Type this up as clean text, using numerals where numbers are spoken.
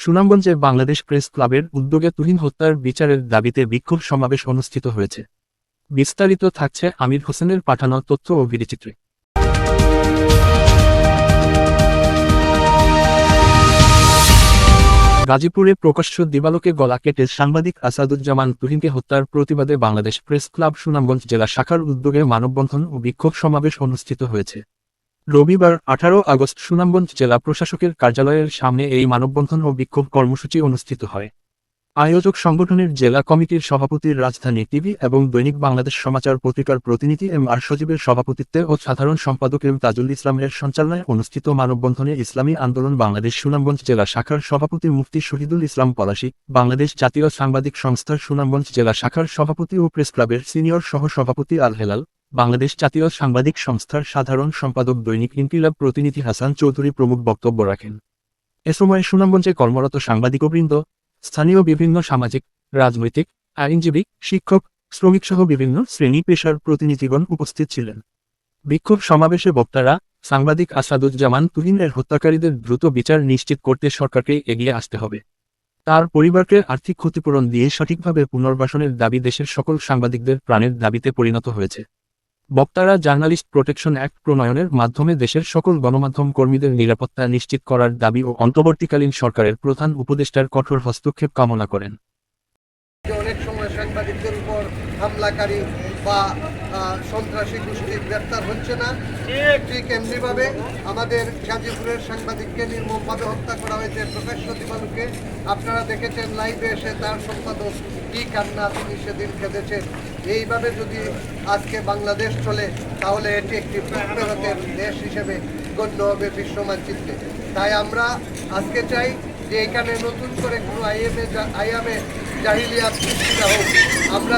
সুনামগঞ্জে বাংলাদেশ প্রেস ক্লাবের উদ্যোগে তুহিন হত্যার বিচারের দাবিতে বিক্ষোভ সমাবেশ অনুষ্ঠিত হয়েছে। বিস্তারিত থাকছে আমির হোসেনের পাঠানো তথ্য ও ভিডিওচিত্রে। গাজীপুরে প্রকাশ্য দিবালোকে গলা কেটে সাংবাদিক আসাদুজ্জামান তুহিনকে হত্যার প্রতিবাদে বাংলাদেশ প্রেস ক্লাব সুনামগঞ্জ জেলা শাখার উদ্যোগে মানববন্ধন ও বিক্ষোভ সমাবেশ অনুষ্ঠিত হয়েছে। রবিবার 18 আগস্ট সুনামগঞ্জ জেলা প্রশাসকের কার্যালয়ের সামনে এই মানববন্ধন ও বিক্ষোভ কর্মসূচি অনুষ্ঠিত হয়। আয়োজক সংগঠনের জেলা কমিটির সভাপতি রাজধানী টিভি এবং দৈনিক বাংলাদেশ সমাচার পত্রিকার প্রতিনিধি এম আর সজীবের সভাপতিত্বে ও সাধারণ সম্পাদক এম তাজুল ইসলামের সঞ্চালনায় অনুষ্ঠিত মানববন্ধনে ইসলামী আন্দোলন বাংলাদেশ সুনামগঞ্জ জেলা শাখার সভাপতি মুফতি শহীদুল ইসলাম পলাশী, বাংলাদেশ জাতীয় সাংবাদিক সংস্থার সুনামগঞ্জ জেলা শাখার সভাপতি ও প্রেস ক্লাবের সিনিয়র সহ সভাপতি আল হেলাল, বাংলাদেশ জাতীয় সাংবাদিক সংস্থার সাধারণ সম্পাদক দৈনিক ইনকিলাব প্রতিনিধি হাসান চৌধুরী প্রমুখ বক্তব্য রাখেন। এ সময় সুনামগঞ্জে কর্মরত সাংবাদিকবৃন্দ, স্থানীয় বিভিন্ন সামাজিক, রাজনৈতিক, আইনজীবী, শিক্ষক, শ্রমিকসহ বিভিন্ন শ্রেণী পেশার প্রতিনিধিগণ উপস্থিত ছিলেন। বিক্ষোভ সমাবেশে বক্তারা সাংবাদিক আসাদুজ্জামান তুহিনের হত্যাকারীদের দ্রুত বিচার নিশ্চিত করতে সরকারকে এগিয়ে আসতে হবে। তার পরিবারকে আর্থিক ক্ষতিপূরণ দিয়ে সঠিকভাবে পুনর্বাসনের দাবি দেশের সকল সাংবাদিকদের প্রাণের দাবিতে পরিণত হয়েছে। বক্তারা জার্নালিস্ট প্রোটেকশন অ্যাক্ট প্রণয়নের মাধ্যমে দেশের সকল গণমাধ্যম কর্মীদের নিরাপত্তা নিশ্চিত করার দাবি ও অন্তর্বর্তীকালীন সরকারের প্রধান উপদেষ্টার কঠোর হস্তক্ষেপ কামনা করেন। অনেক সময় সাংবাদিকদের উপর হামলাকারী বা সন্ত্রাসী গোষ্ঠী গ্রেপ্তার হচ্ছে না, ঠিক এমনিভাবে আমাদের গাজীপুরের সাংবাদিককে নির্মমভাবে হত্যা করা হয়েছে প্রকাশ্য দিবালোকে। আপনারা দেখেছেন লাইভে এসে তার সম্পাদক কি কান্না তিনি সেদিন কেঁদেছেন। এইভাবে যদি আজকে বাংলাদেশ চলে তাহলে এটি একটি প্রগতির দেশ হিসেবে গণ্য হবে বিশ্ব মানচিত্রে। তাই আমরা আজকে চাই যে এখানে নতুন করে কোনো আইয়ামে জাহিলিয়াত সৃষ্টি না হোক। আমরা